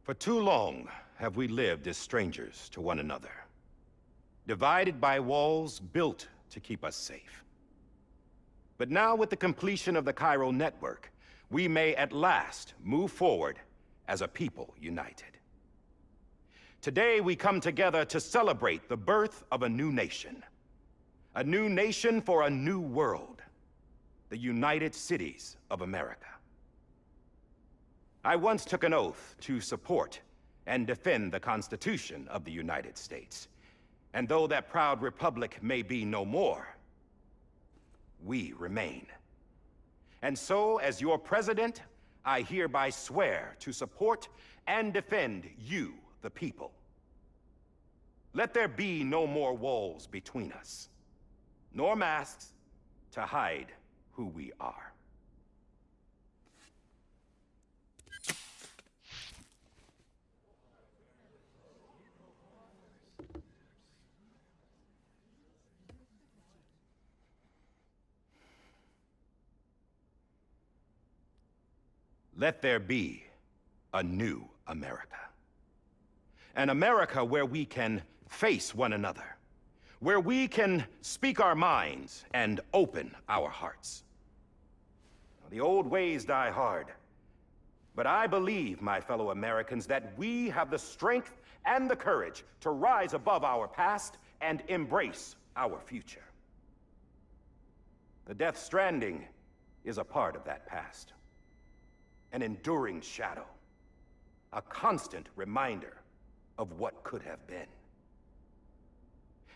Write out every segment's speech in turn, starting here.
For too long have we lived as strangers to one another, divided by walls built to keep us safe. But now, with the completion of the Chiral network, we may at last move forward as a people united. Today, we come together to celebrate the birth of a new nation. A new nation for a new world. The United Cities of America. I once took an oath to support and defend the Constitution of the United States. And though that proud republic may be no more, we remain. And so, as your president, I hereby swear to support and defend you, the people. Let there be no more walls between us, nor masks to hide who we are. Let there be a new America. An America where we can face one another, where we can speak our minds and open our hearts. The old ways die hard, but I believe, my fellow Americans, that we have the strength and the courage to rise above our past and embrace our future. The Death Stranding is a part of that past. An enduring shadow, a constant reminder of what could have been.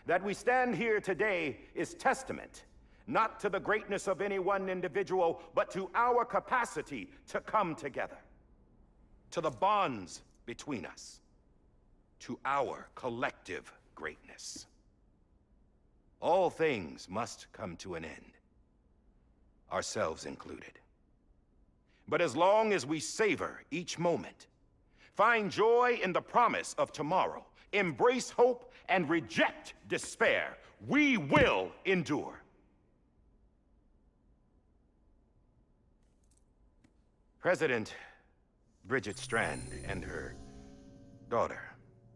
That we stand here today is testament, not to the greatness of any one individual, but to our capacity to come together, to the bonds between us, to our collective greatness. All things must come to an end, ourselves included. But as long as we savor each moment, find joy in the promise of tomorrow, embrace hope, and reject despair, we will endure. President Bridget Strand and her daughter,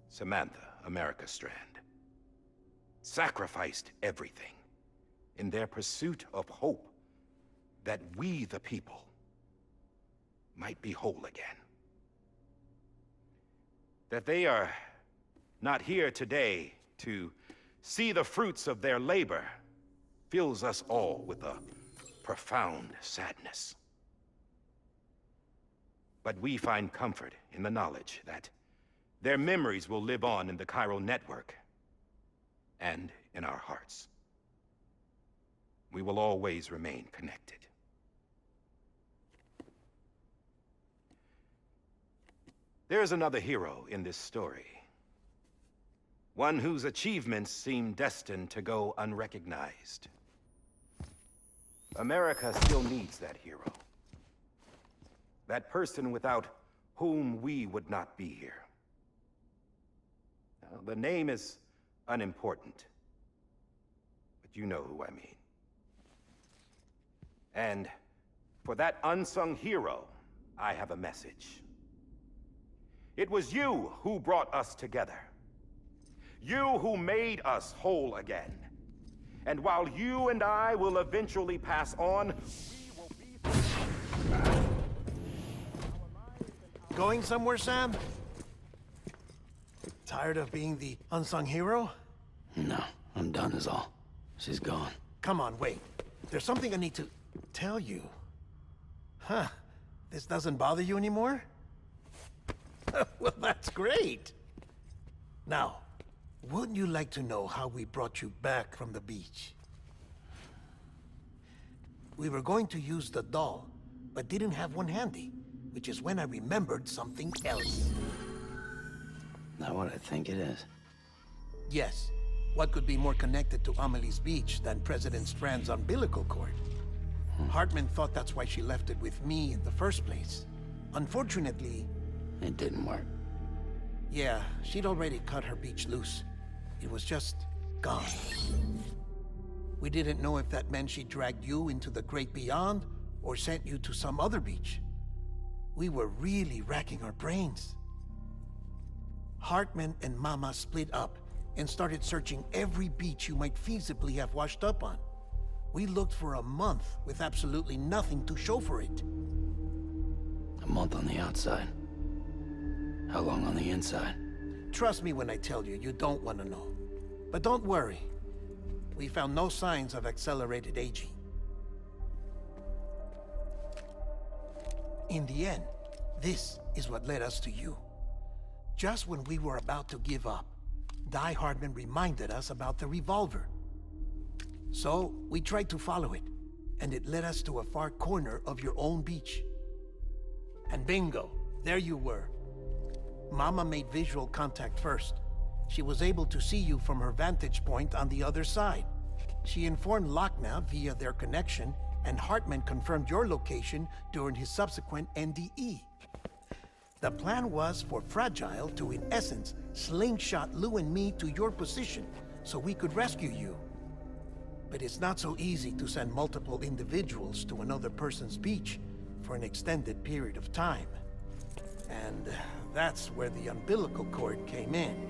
Samantha America Strand, sacrificed everything in their pursuit of hope that we, the people, might be whole again. That they are not here today to see the fruits of their labor fills us all with a profound sadness. But we find comfort in the knowledge that their memories will live on in the Chiral network and in our hearts. We will always remain connected. There is another hero in this story. One whose achievements seem destined to go unrecognized. America still needs that hero. That person without whom we would not be here. Now, the name is unimportant, but you know who I mean. And for that unsung hero, I have a message. It was you who brought us together. You who made us whole again. And while you and I will eventually pass on, we will be... Going somewhere, Sam? Tired of being the unsung hero? No, I'm done is all. She's gone. Come on, wait. There's something I need to tell you. Huh. This doesn't bother you anymore? Well, that's great. Now, wouldn't you like to know how we brought you back from the beach? We were going to use the doll, but didn't have one handy, which is when I remembered something else. Not what I think it is. Yes. What could be more connected to Amelie's beach than President Strand's umbilical cord? Hartman thought that's why she left it with me in the first place. Unfortunately... It didn't work. Yeah, she'd already cut her beach loose. It was just gone. We didn't know if that meant she dragged you into the great beyond, or sent you to some other beach. We were really racking our brains. Hartman and Mama split up and started searching every beach you might feasibly have washed up on. We looked for a month with absolutely nothing to show for it. A month on the outside. How long on the inside? Trust me when I tell you, you don't want to know. But don't worry. We found no signs of accelerated aging. In the end, this is what led us to you. Just when we were about to give up, Die Hardman reminded us about the revolver. So, we tried to follow it, and it led us to a far corner of your own beach. And bingo, there you were. Mama made visual contact first. She was able to see you from her vantage point on the other side. She informed Lochner via their connection, and Hartman confirmed your location during his subsequent NDE. The plan was for Fragile to, in essence, slingshot Lou and me to your position so we could rescue you. But it's not so easy to send multiple individuals to another person's beach for an extended period of time. And that's where the umbilical cord came in.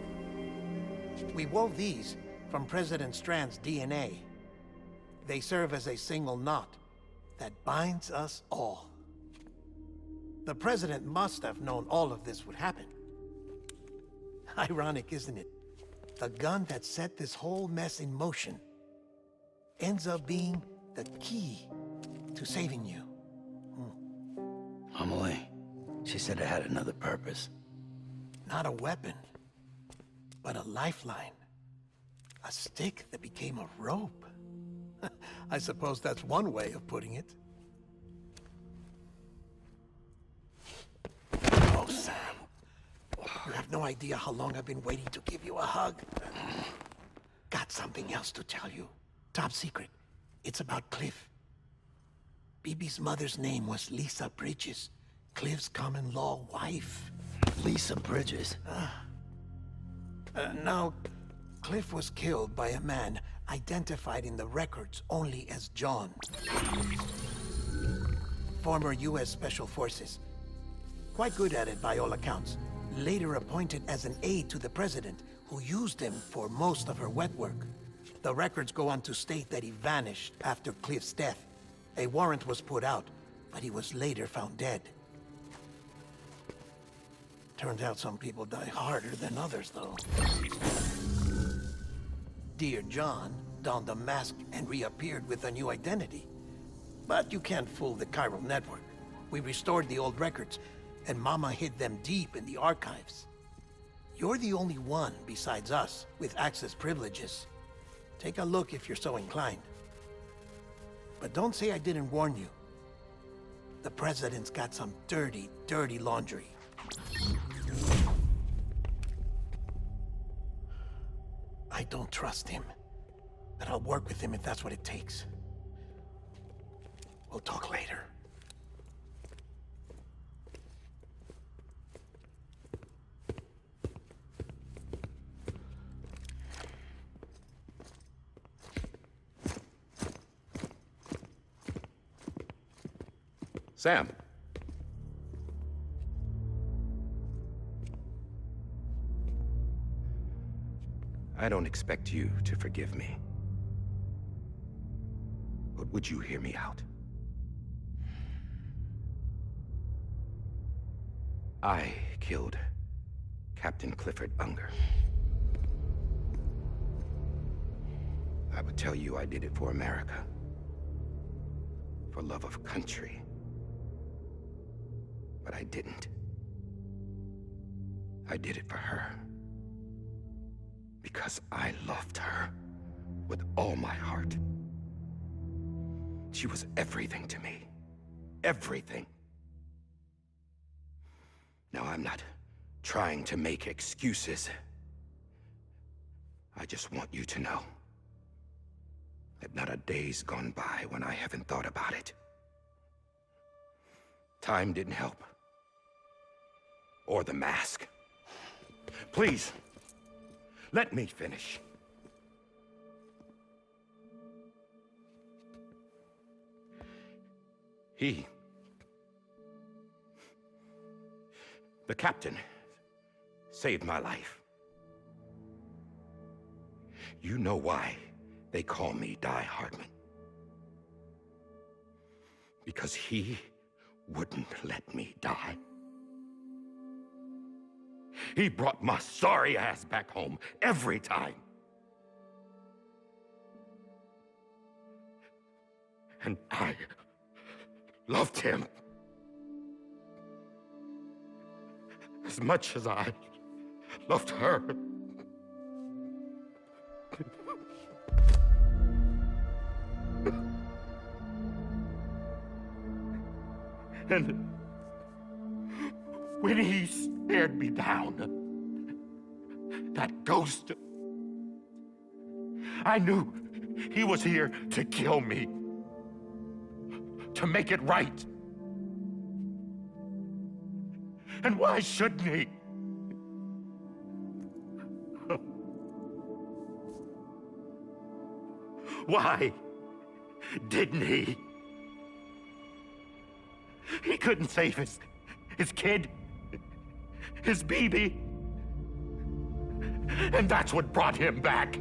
We wove these from President Strand's DNA. They serve as a single knot that binds us all. The President must have known all of this would happen. Ironic, isn't it? The gun that set this whole mess in motion ends up being the key to saving you. Amelie, she said it had another purpose. Not a weapon, but a lifeline. A stick that became a rope. I suppose that's one way of putting it. Oh, Sam. You have no idea how long I've been waiting to give you a hug. Got something else to tell you. Top secret. It's about Cliff. Bibi's mother's name was Lisa Bridges, Cliff's common-law wife. Lisa Bridges? Now, Cliff was killed by a man identified in the records only as John. Former U.S. Special Forces. Quite good at it by all accounts. Later appointed as an aide to the president, who used him for most of her wet work. The records go on to state that he vanished after Cliff's death. A warrant was put out, but he was later found dead. Turns out some people die harder than others, though. Dear John donned a mask and reappeared with a new identity. But you can't fool the chiral network. We restored the old records, and Mama hid them deep in the archives. You're the only one besides us with access privileges. Take a look if you're so inclined. But don't say I didn't warn you. The President's got some dirty, dirty laundry. I don't trust him, but I'll work with him if that's what it takes. We'll talk later. Sam. I don't expect you to forgive me. But would you hear me out? I killed Captain Clifford Unger. I would tell you I did it for America. For love of country. But I didn't. I did it for her. Because I loved her with all my heart. She was everything to me. Everything. Now, I'm not trying to make excuses. I just want you to know that not a day's gone by when I haven't thought about it. Time didn't help. Or the mask. Please, let me finish. The captain, saved my life. You know why they call me Die Hardman? Because he wouldn't let me die. He brought my sorry ass back home every time. And I loved him as much as I loved her. And when he stared me down, that ghost, I knew he was here to kill me, to make it right. And why shouldn't he? Why didn't he? He couldn't save his kid, his baby. And that's what brought him back.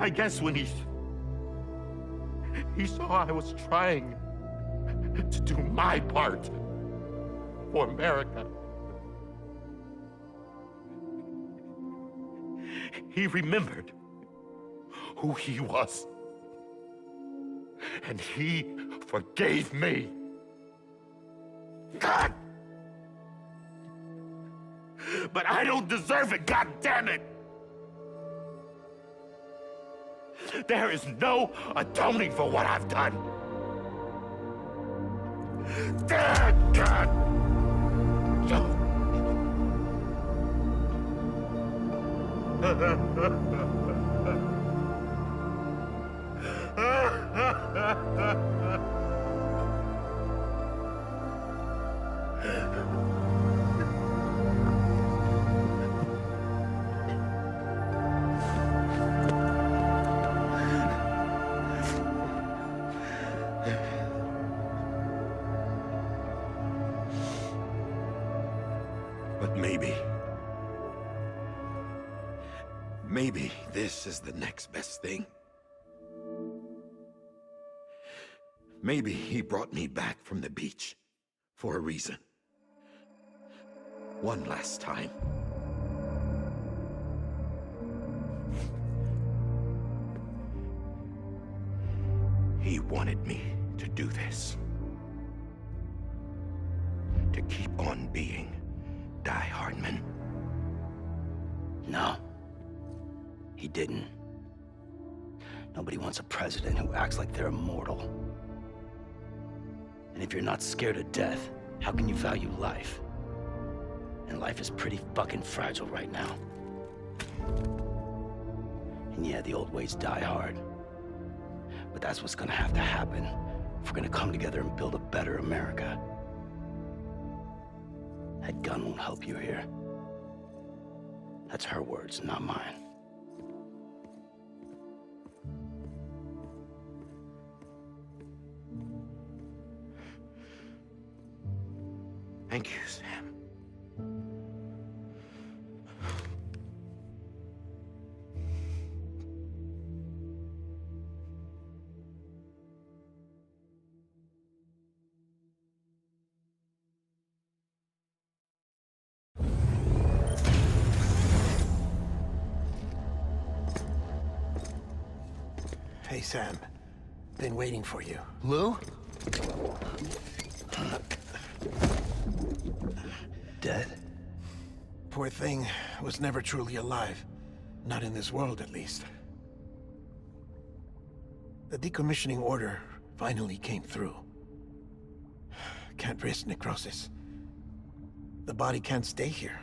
I guess when he saw I was trying to do my part for America, he remembered who he was. And he forgave me. God! But I don't deserve it, God damn it! There is no atoning for what I've done. God! But maybe this is the next best thing. Maybe he brought me back from the beach for a reason. One last time. He wanted me to do this. To keep on being Die Hardman. No. He didn't. Nobody wants a president who acts like they're immortal. And if you're not scared of death, how can you value life? And life is pretty fucking fragile right now. And yeah, the old ways die hard. But that's what's gonna have to happen if we're gonna come together and build a better America. That gun won't help you here. That's her words, not mine. Thank you, Sam. Hey, Sam. Been waiting for you. Lou? Dead? Poor thing was never truly alive. Not in this world, at least. The decommissioning order finally came through. Can't risk necrosis. The body can't stay here.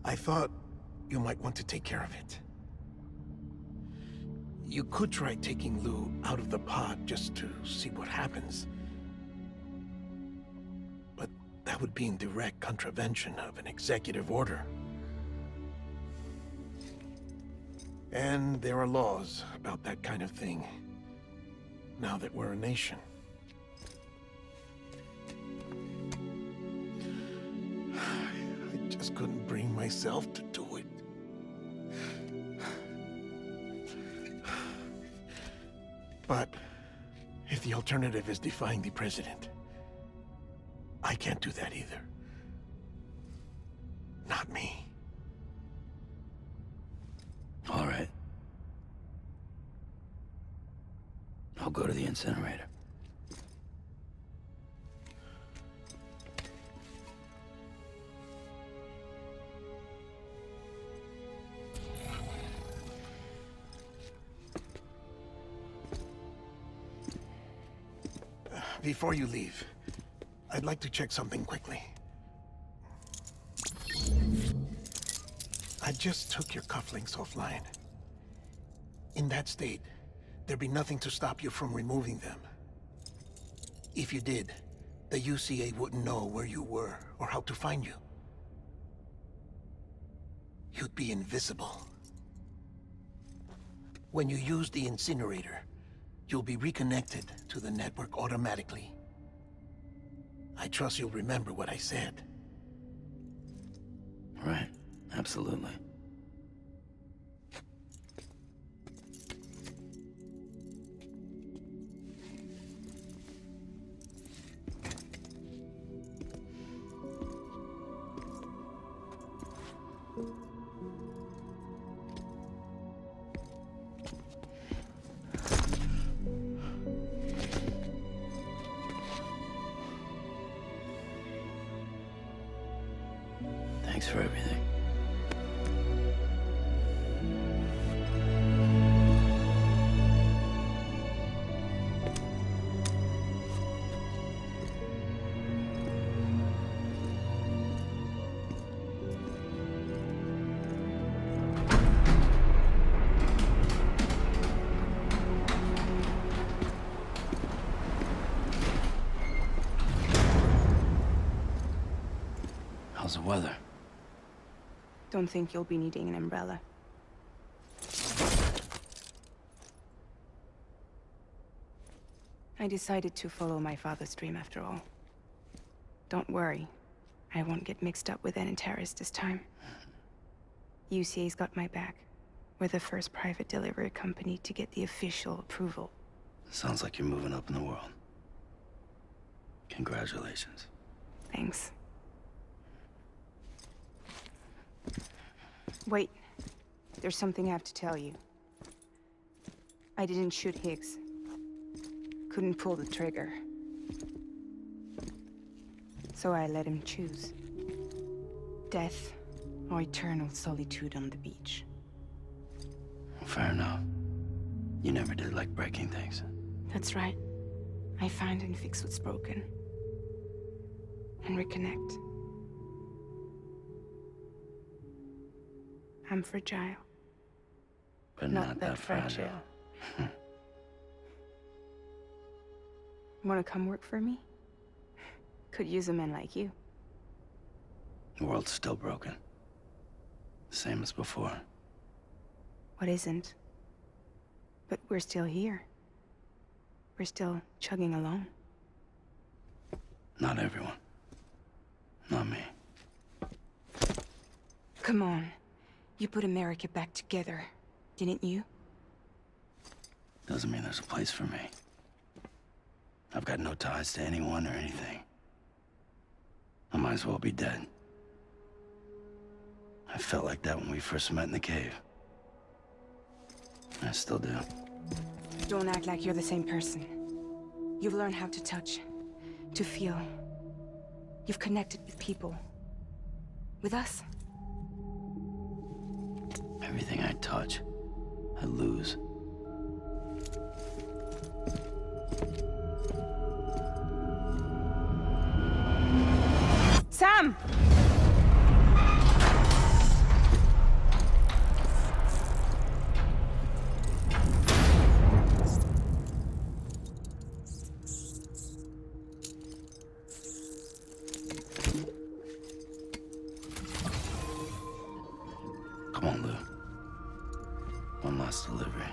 I thought you might want to take care of it. You could try taking Lou out of the pod just to see what happens. But that would be in direct contravention of an executive order. And there are laws about that kind of thing, now that we're a nation. just couldn't bring myself to do it. But if the alternative is defying the president, I can't do that either. Not me. All right. I'll go to the incinerator. Before you leave, I'd like to check something quickly. I just took your cufflinks offline. In that state, there'd be nothing to stop you from removing them. If you did, the UCA wouldn't know where you were or how to find you. You'd be invisible. When you use the incinerator, you'll be reconnected to the network automatically. I trust you'll remember what I said. Right. Absolutely. Thanks for everything. How's the weather? Don't think you'll be needing an umbrella. I decided to follow my father's dream after all. Don't worry. I won't get mixed up with any terrorists this time. UCA's got my back. We're the first private delivery company to get the official approval. Sounds like you're moving up in the world. Congratulations. Thanks. Wait. There's something I have to tell you. I didn't shoot Higgs. Couldn't pull the trigger. So I let him choose. Death or eternal solitude on the beach. Fair enough. You never did like breaking things. That's right. I find and fix what's broken. And reconnect. I'm fragile. But not that fragile. Wanna come work for me? Could use a man like you. The world's still broken. Same as before. What isn't? But we're still here. We're still chugging along. Not everyone. Not me. Come on. You put America back together, didn't you? Doesn't mean there's a place for me. I've got no ties to anyone or anything. I might as well be dead. I felt like that when we first met in the cave. I still do. Don't act like you're the same person. You've learned how to touch, to feel. You've connected with people. With us. Everything I touch, I lose. Sam! Come on, Lou. One last delivery.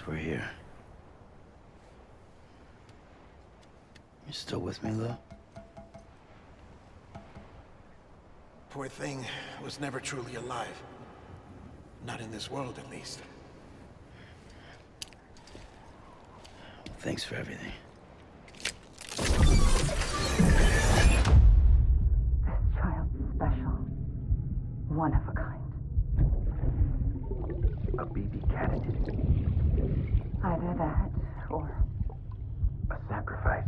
we're here. You still with me, Lou? Poor thing was never truly alive. Not in this world, at least. Thanks for everything. Child special. One of a kind. A BB candidate. Either that, or A sacrifice.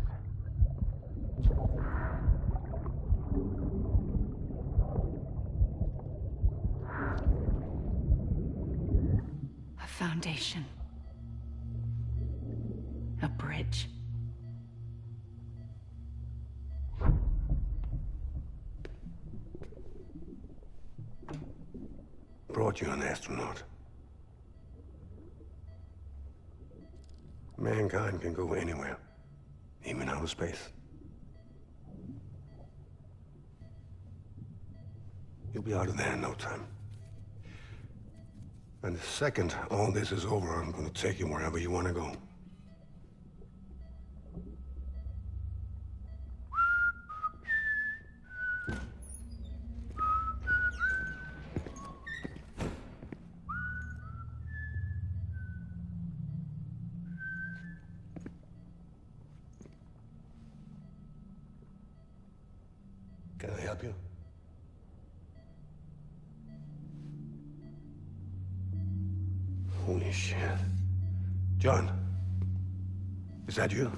a foundation. A bridge. Brought you an astronaut. Mankind can go anywhere, even outer space. You'll be out of there in no time. And the second all this is over, I'm gonna take you wherever you wanna go. Can I help you? Holy shit. John, is that you?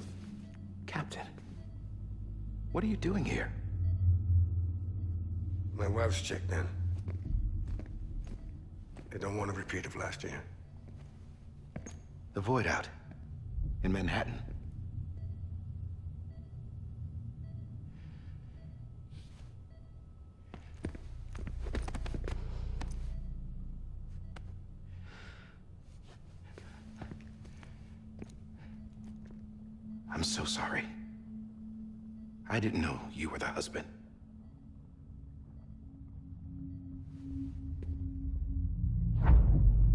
Captain, what are you doing here? My wife's checked in. They don't want a repeat of last year. The Void out. In Manhattan. I'm so sorry. I didn't know you were the husband.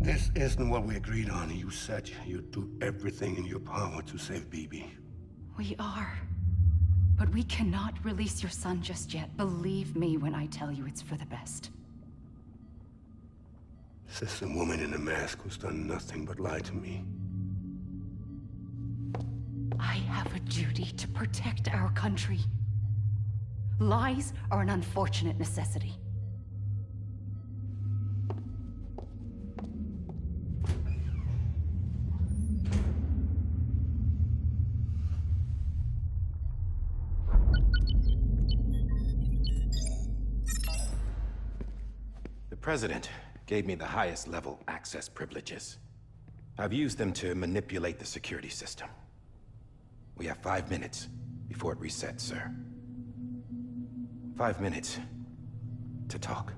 This isn't what we agreed on. You said you'd do everything in your power to save BB. We are. But we cannot release your son just yet. Believe me when I tell you it's for the best. This is a woman in a mask who's done nothing but lie to me. I have a duty to protect our country. Lies are an unfortunate necessity. The President gave me the highest level access privileges. I've used them to manipulate the security system. We have 5 minutes before it resets, sir. 5 minutes to talk.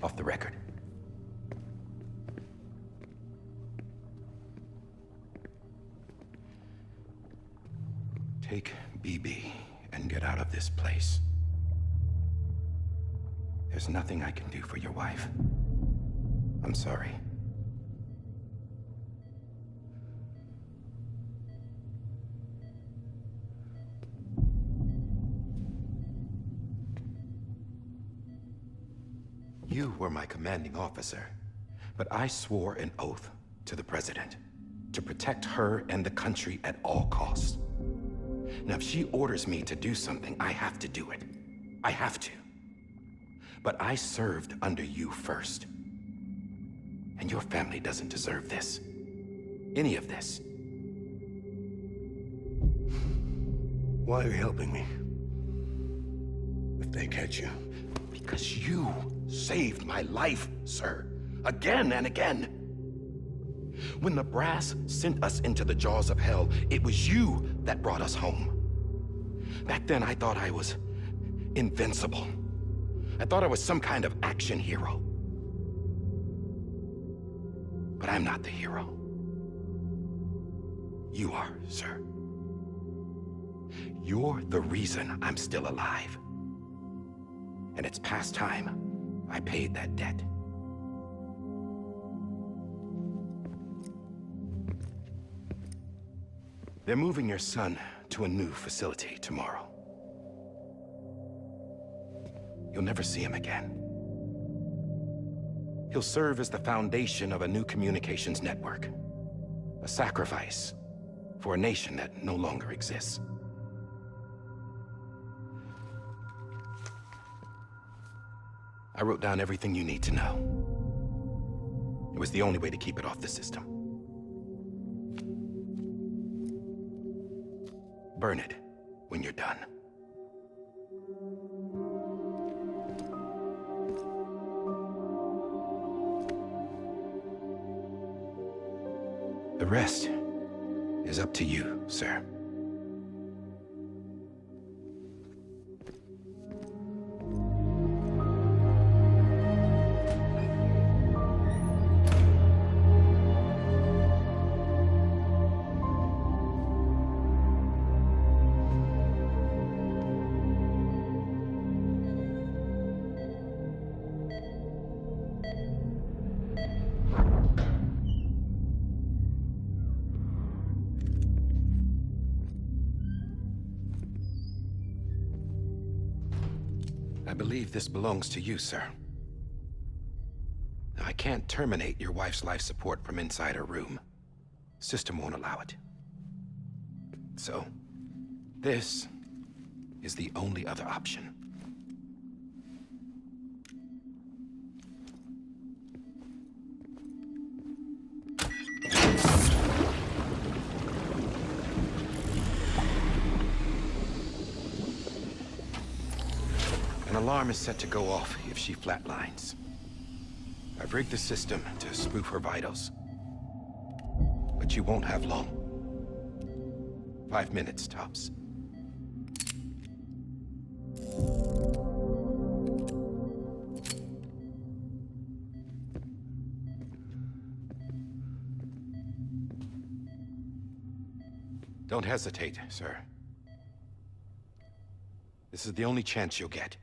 Off the record. Take BB and get out of this place. There's nothing I can do for your wife. I'm sorry. You were my commanding officer, but I swore an oath to the President to protect her and the country at all costs. Now, if she orders me to do something, I have to do it. I have to. But I served under you first. And your family doesn't deserve this. Any of this. Why are you helping me? If they catch you. Because you saved my life, sir. Again and again. When the brass sent us into the jaws of hell, it was you that brought us home. Back then, I thought I was invincible. I thought I was some kind of action hero. But I'm not the hero. You are, sir. You're the reason I'm still alive. And it's past time I paid that debt. They're moving your son to a new facility tomorrow. You'll never see him again. He'll serve as the foundation of a new communications network. A sacrifice for a nation that no longer exists. I wrote down everything you need to know. It was the only way to keep it off the system. Burn it when you're done. The rest is up to you, sir. I believe this belongs to you, sir. I can't terminate your wife's life support from inside her room. System won't allow it. So, this is the only other option. An alarm is set to go off if she flatlines. I've rigged the system to spoof her vitals. But you won't have long. 5 minutes, tops. Don't hesitate, sir. This is the only chance you'll get.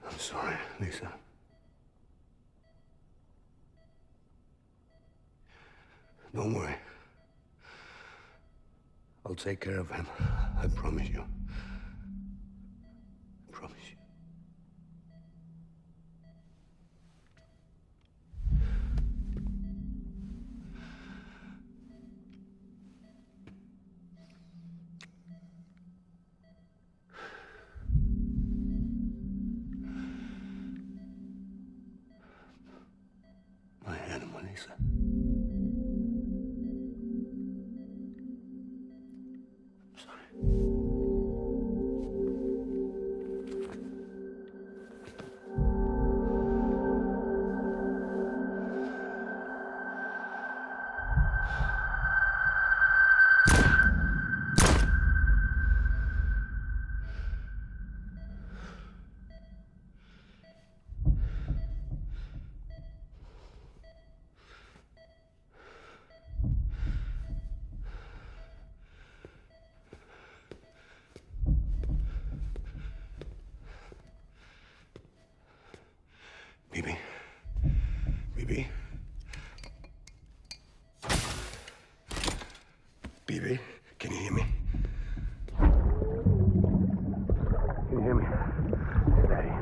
I'm sorry, Lisa. Don't worry. I'll take care of him. I promise you. I promise you. My animal, Lisa. I'm sorry. Bibi. Bibi. Bibi, can you hear me? Can you hear me? Steady.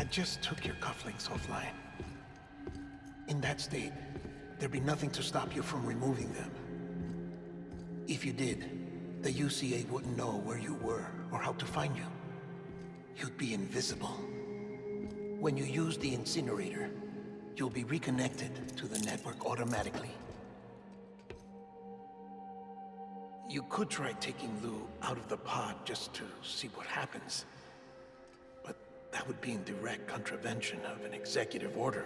just took your cufflinks offline. In that state, there'd be nothing to stop you from removing them. If you did, the UCA wouldn't know where you were or how to find you. You'd be invisible. When you use the incinerator, you'll be reconnected to the network automatically. You could try taking Lou out of the pod just to see what happens. But that would be in direct contravention of an executive order.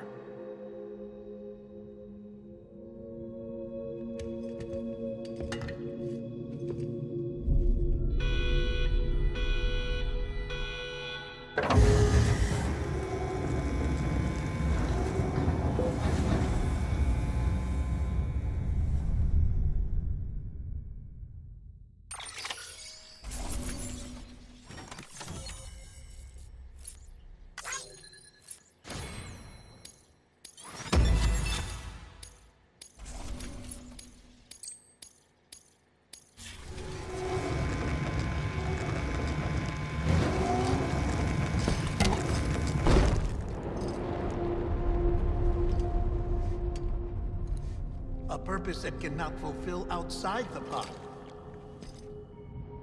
A purpose that cannot fulfill outside the pod.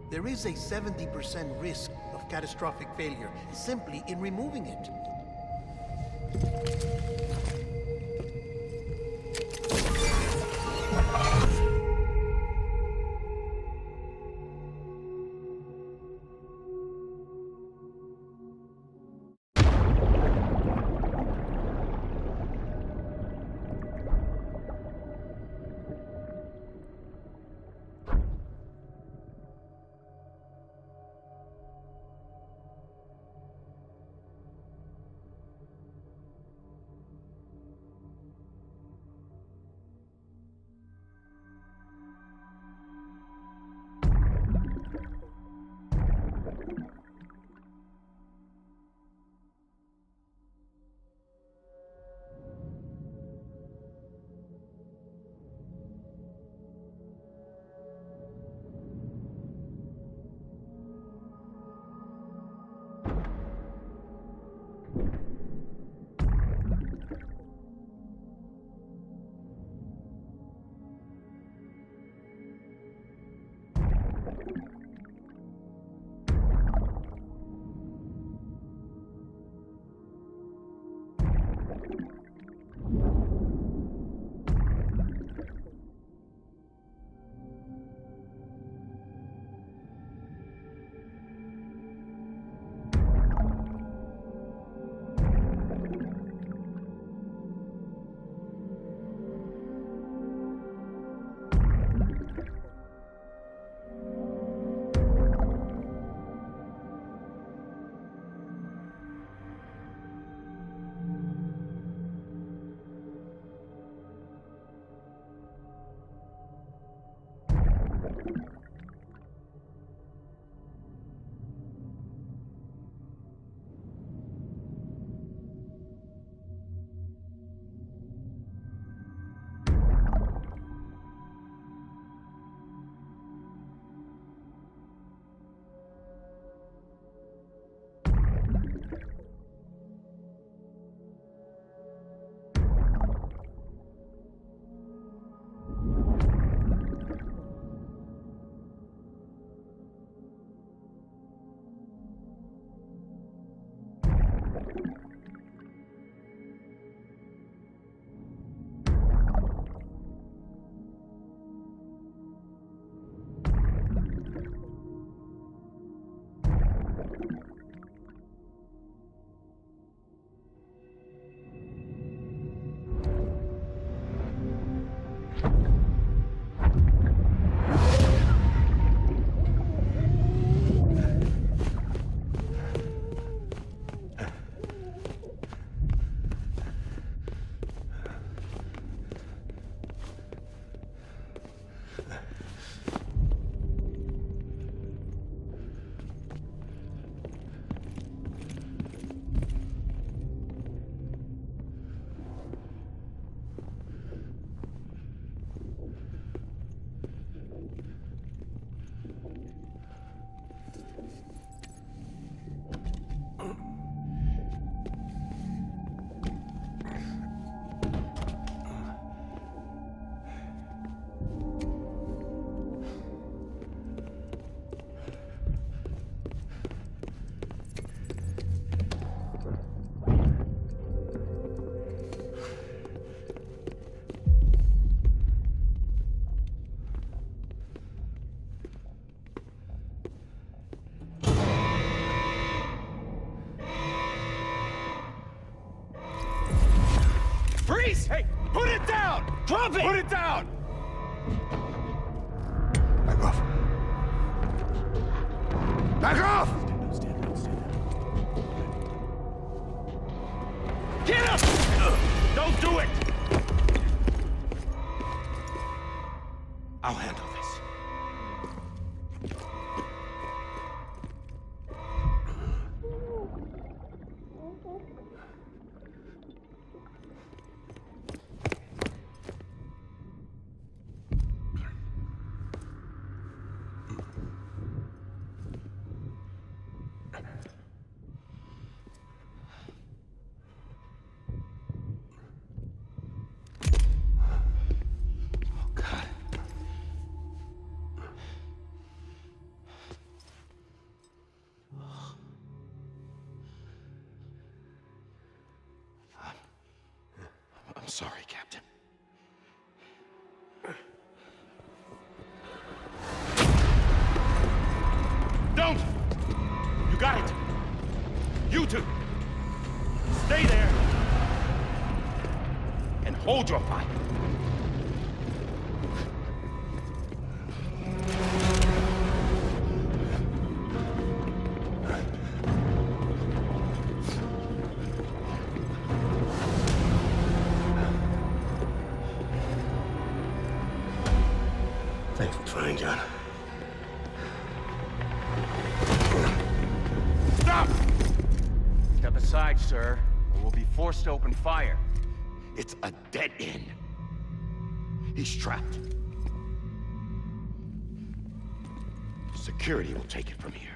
There is a 70% risk of catastrophic failure simply in removing it. Drop it! Put it down! Back off. Back off! Stand down. Get him! Don't do it! I'll handle this. I'm sorry, Captain. Don't! You got it! You two! Stay there! And hold your fire! Thanks for trying, John. Stop! Step aside, sir, or we'll be forced to open fire. It's a dead end. He's trapped. Security will take it from here.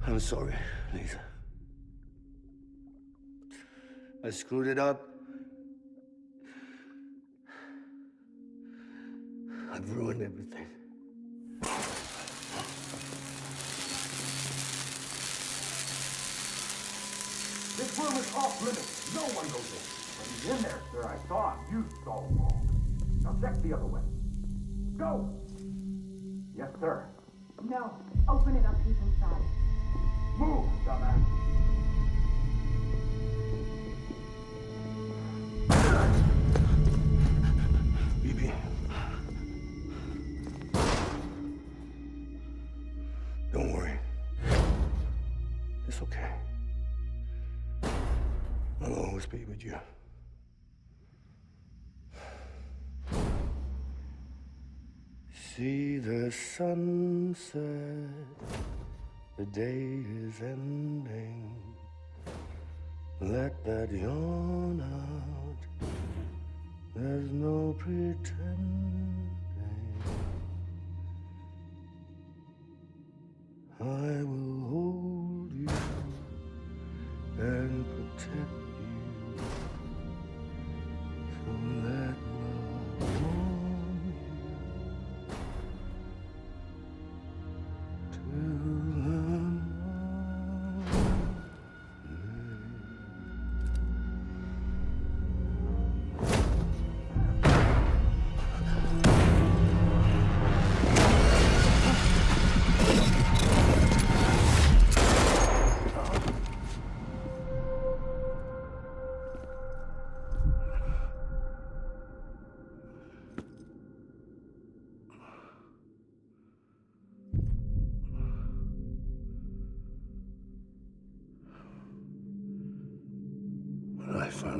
I'm sorry, Lisa. I screwed it up. I've ruined everything. This room is off limits. No one goes in. But he's in there, sir. I saw him. You saw him wrong. Now check the other way. Go! Yes, sir. No. Open it up. He's inside. Move, dumbass. BB. Don't worry. It's okay. I'll always be with you. See the sunset, the day is ending. Let that yawn out, there's no pretending. I will hold you and protect you. So let love warm you.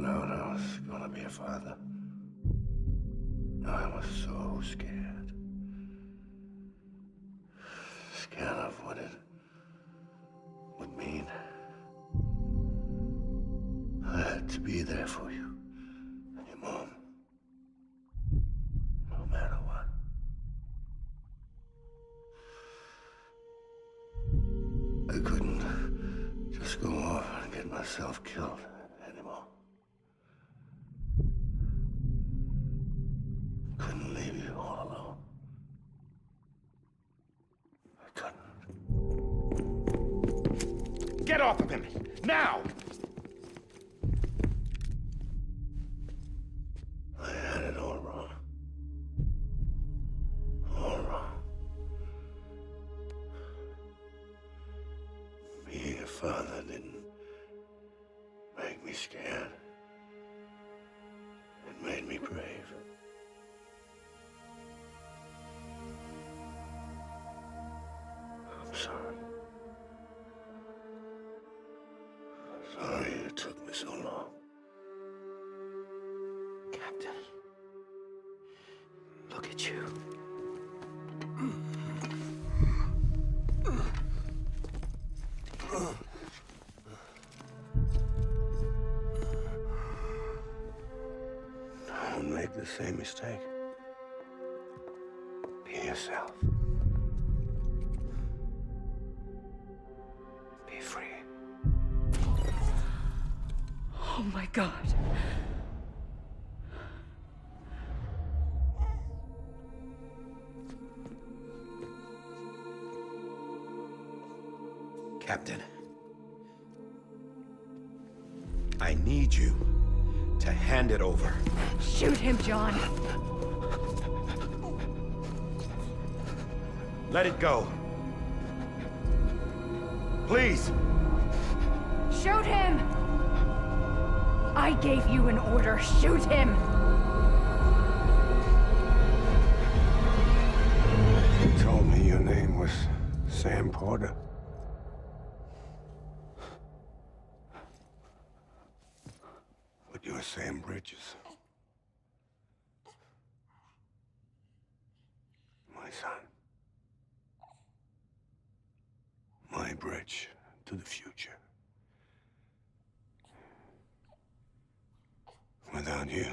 found out I was gonna be a father, I was so scared. Scared of what it would mean. I had to be there for you and your mom. No matter what. I couldn't just go off and get myself killed anymore. Couldn't leave you all alone. I couldn't. Get off of him! Now! I had it all wrong. All wrong. Being a father didn't make me scared. It made me brave. I'm sorry. Sorry it took me so long. Captain, look at you. Don't make the same mistake. Be yourself. Be free. Oh my God. Captain, I need you to hand it over. Shoot him, John. Let it go. Please. Shoot him! I gave you an order. Shoot him! You told me your name was Sam Porter. But you're Sam Bridges. My son. My bridge to the future. Without you,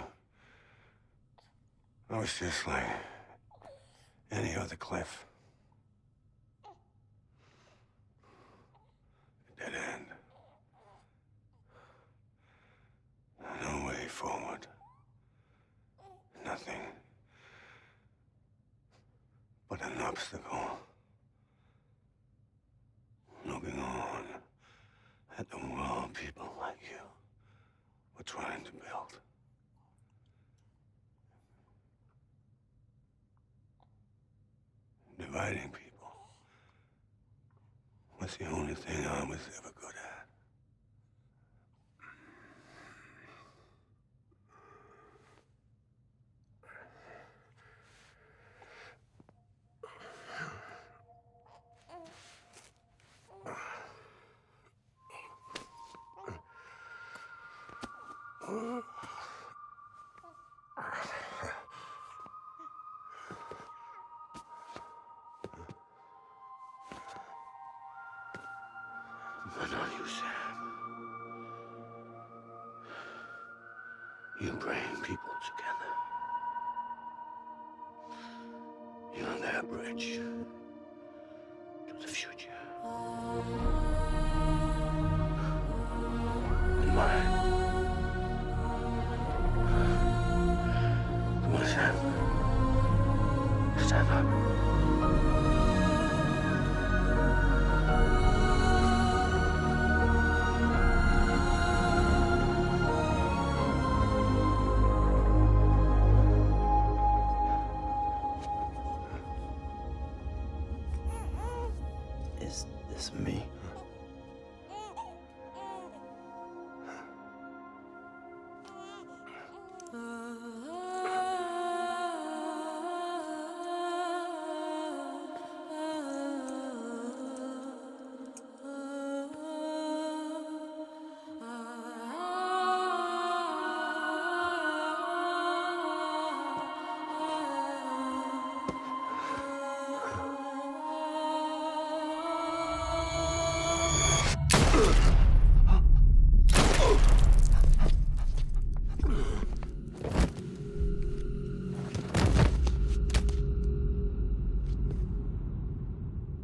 I was just like any other Cliff. A dead end. No way forward. Nothing but an obstacle. Looking on at the world people like you were trying to build. Dividing people was the only thing I was ever good at. But not you, Sam. You bring people together. You're their bridge to the future. And mine. Come on, Sam. Stand up. Is this me?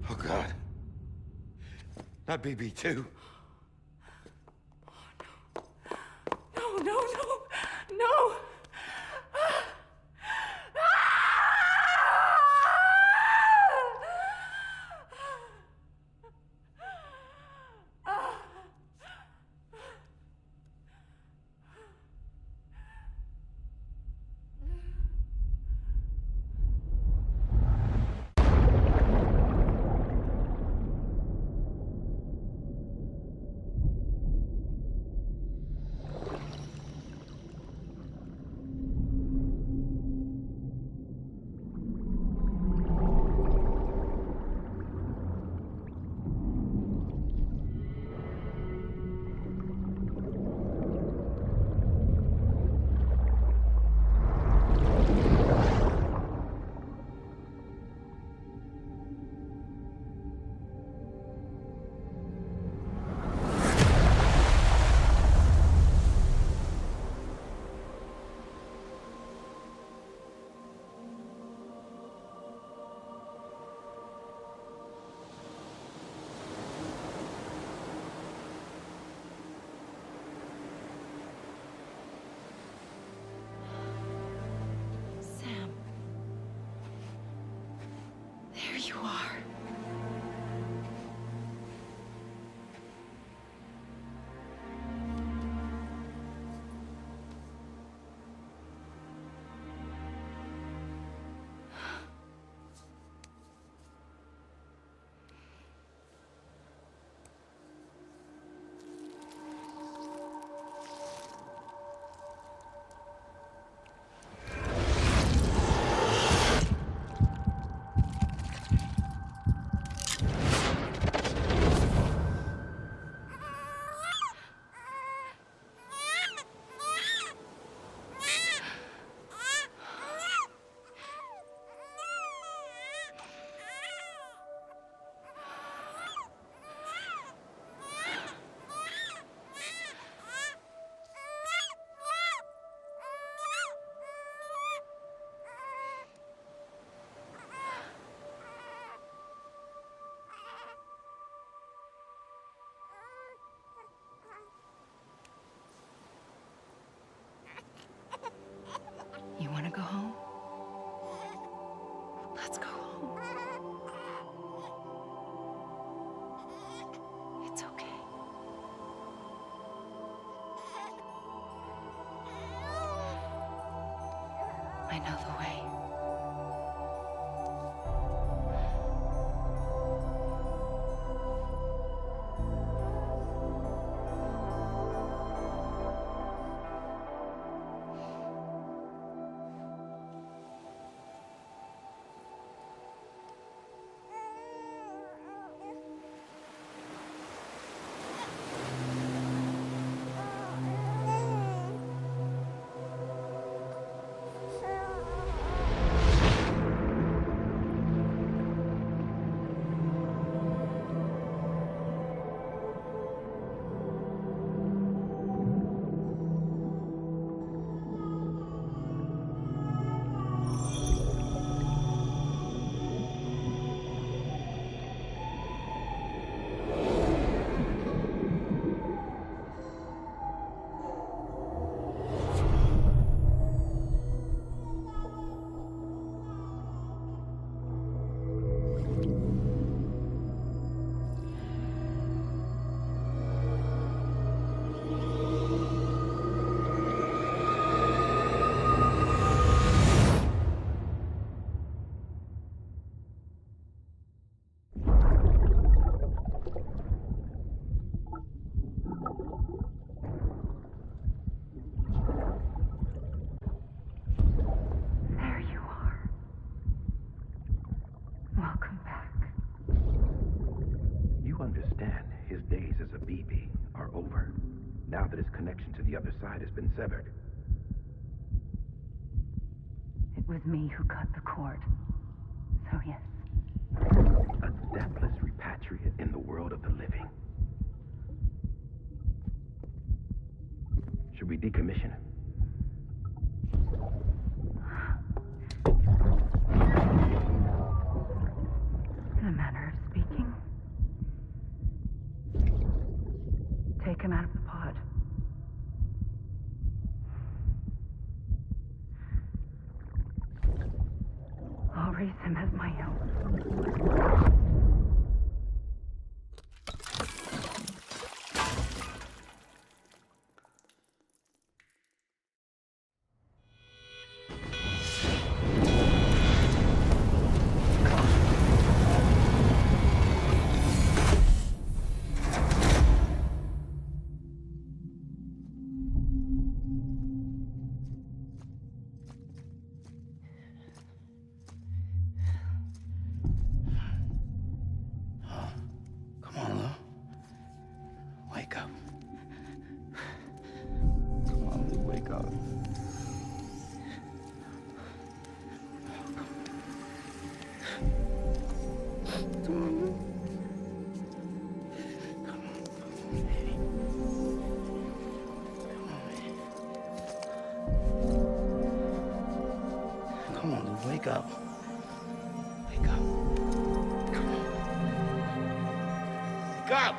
Oh, God. Not BB2. No, no, no, no! Sam. There you are. You want to go home? Let's go home. It's okay. I know the way. There you are. Welcome back. You understand his days as a BB are over, now that his connection to the other side has been severed. It was me who cut the cord. So yes. A deathless repatriate in the world of the living. Should we decommission him? In a manner of speaking. him as my own. Come on, Lou. Wake up. Come on, Lou, wake up. Come on, Lou. Come on, baby. Come on, Lou, wake up. Wake up. Come on. Wake up!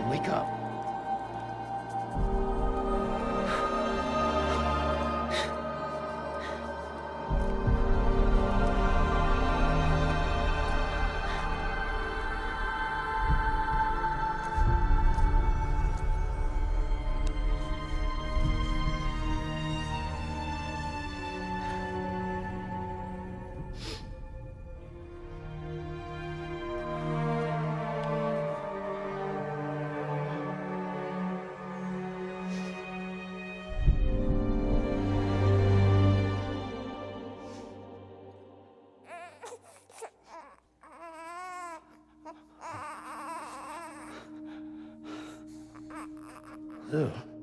Wake up. Lou.